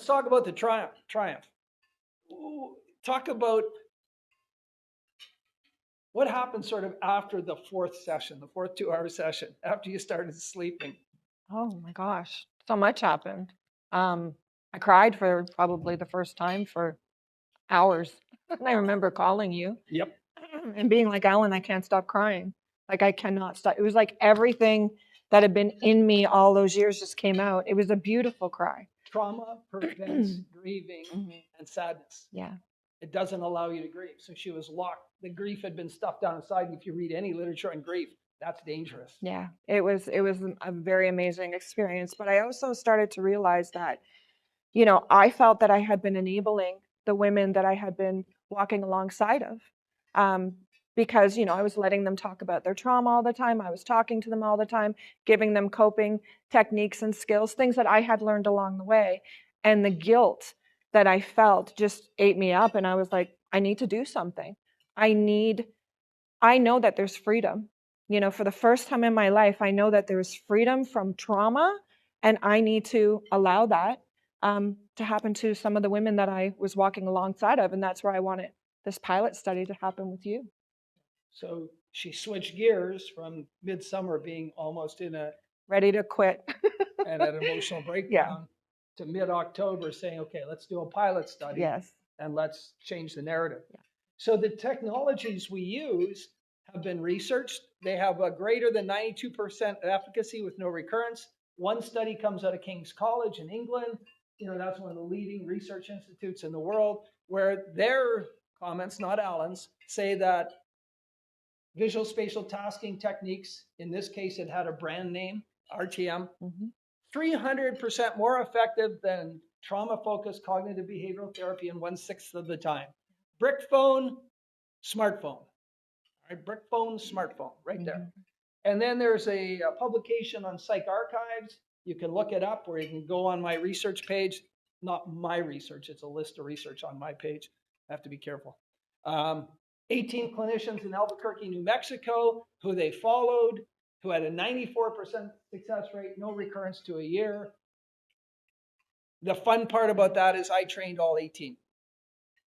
Let's talk about the triumph. Talk about what happened sort of after the fourth 2-hour session, after you started sleeping. Oh my gosh, so much happened. I cried for probably the first time for hours. And I remember calling you Yep. and being like, Alan, I can't stop crying. Like, I cannot stop. It was like everything that had been in me all those years just came out. It was a beautiful cry. Trauma prevents grieving and sadness. Yeah. It doesn't allow you to grieve. So she was locked. The grief had been stuffed down inside. And if you read any literature on grief, that's dangerous. Yeah, it was a very amazing experience. But I also started to realize that, I felt that I had been enabling the women that I had been walking alongside of. Because, I was letting them talk about their trauma all the time. I was talking to them all the time, giving them coping techniques and skills, things that I had learned along the way. And the guilt that I felt just ate me up. And I was like, I need to do something. I know that there's freedom. For the first time in my life, I know that there's freedom from trauma, and I need to allow that to happen to some of the women that I was walking alongside of. And that's where I wanted this pilot study to happen with you. So she switched gears from midsummer being almost in a ready to quit and an emotional breakdown to mid-October saying, okay, let's do a pilot study. Yes. And let's change the narrative. Yeah. So the technologies we use have been researched. They have a greater than 92% efficacy with no recurrence. One study comes out of King's College in England. That's one of the leading research institutes in the world, where their comments, not Alan's, say that visual spatial tasking techniques, in this case, it had a brand name, RTM, 300% more effective than trauma-focused cognitive behavioral therapy in 1/6 of the time. Brick phone, smartphone. All right, brick phone, smartphone, right there. And then there's a publication on Psych Archives. You can look it up, or you can go on my research page. Not my research, it's a list of research on my page. I have to be careful. 18 clinicians in Albuquerque, New Mexico, who they followed, who had a 94% success rate, no recurrence to a year. The fun part about that is I trained all 18.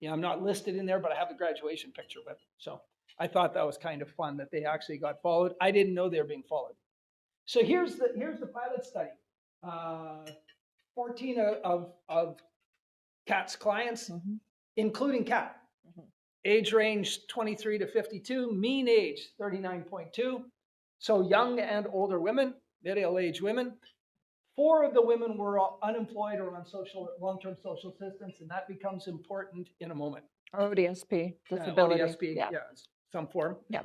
I'm not listed in there, but I have the graduation picture with it. So I thought that was kind of fun that they actually got followed. I didn't know they were being followed. So here's the pilot study. 14 of Kat's clients, including Kat. Age range 23 to 52, mean age 39.2. So young and older women, middle-aged women. 4 of the women were unemployed or on long-term social assistance, and that becomes important in a moment. ODSP, disability. ODSP, yeah, some form. Yeah.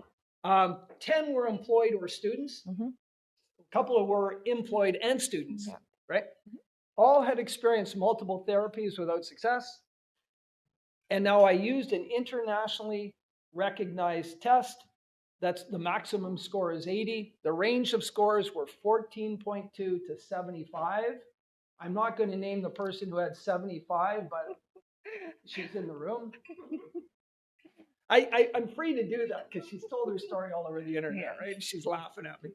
10 were employed or students. A couple were employed and students, right? All had experienced multiple therapies without success. And now I used an internationally recognized test. That's the maximum score is 80. The range of scores were 14.2 to 75. I'm not going to name the person who had 75, but she's in the room. I'm free to do that because she's told her story all over the internet, right? She's laughing at me.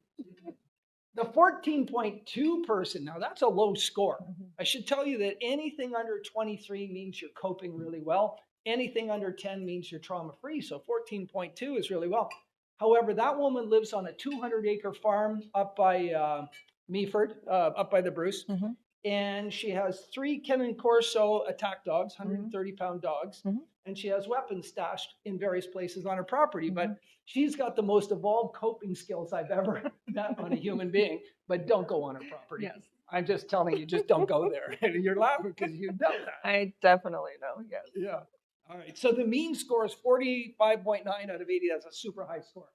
The 14.2 person, now that's a low score. I should tell you that anything under 23 means you're coping really well. Anything under 10 means you're trauma-free. So 14.2 is really well. However, that woman lives on a 200-acre farm up by Meaford, up by the Bruce. And she has 3 Canin Corso attack dogs, 130-pound dogs. And she has weapons stashed in various places on her property. But she's got the most evolved coping skills I've ever met on a human being. But don't go on her property. Yes. I'm just telling you, just don't go there. And you're laughing because you know that. I definitely know, yes. Yeah. All right. So the mean score is 45.9 out of 80. That's a super high score.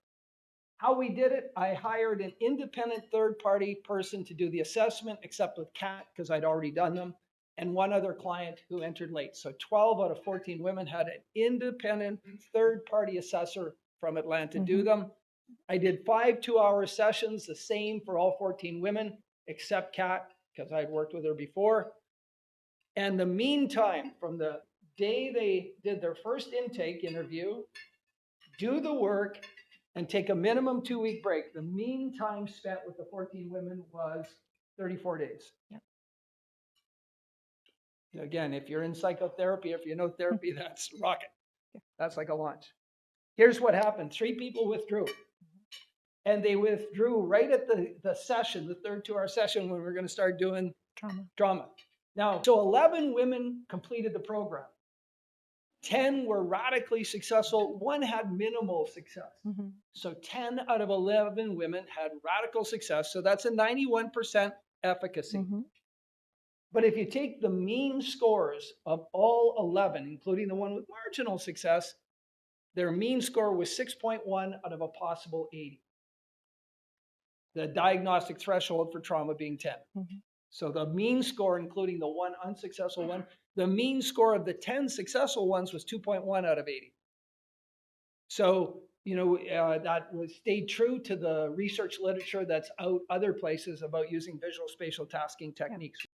How we did it, I hired an independent third-party person to do the assessment, except with Kat, because I'd already done them, and one other client who entered late. So 12 out of 14 women had an independent third-party assessor from Atlanta do them. I did 5 2-hour sessions, the same for all 14 women, except Kat, because I'd worked with her before. And the mean time from the day they did their first intake interview, do the work, and take a minimum 2-week break, the mean time spent with the 14 women was 34 days. Again, if you're in psychotherapy, if you know therapy, that's rocket. That's like a launch. Here's what happened. 3 people withdrew. And they withdrew right at the session, the third 2-hour session, when we're going to start doing trauma. Now, so 11 women completed the program. 10 were radically successful. 1 had minimal success. So 10 out of 11 women had radical success. So that's a 91% efficacy. But if you take the mean scores of all 11, including the one with marginal success, their mean score was 6.1 out of a possible 80. The diagnostic threshold for trauma being 10. So the mean score, including the 1 unsuccessful one, the mean score of the 10 successful ones was 2.1 out of 80. So, that was stayed true to the research literature that's out other places about using visual spatial tasking techniques.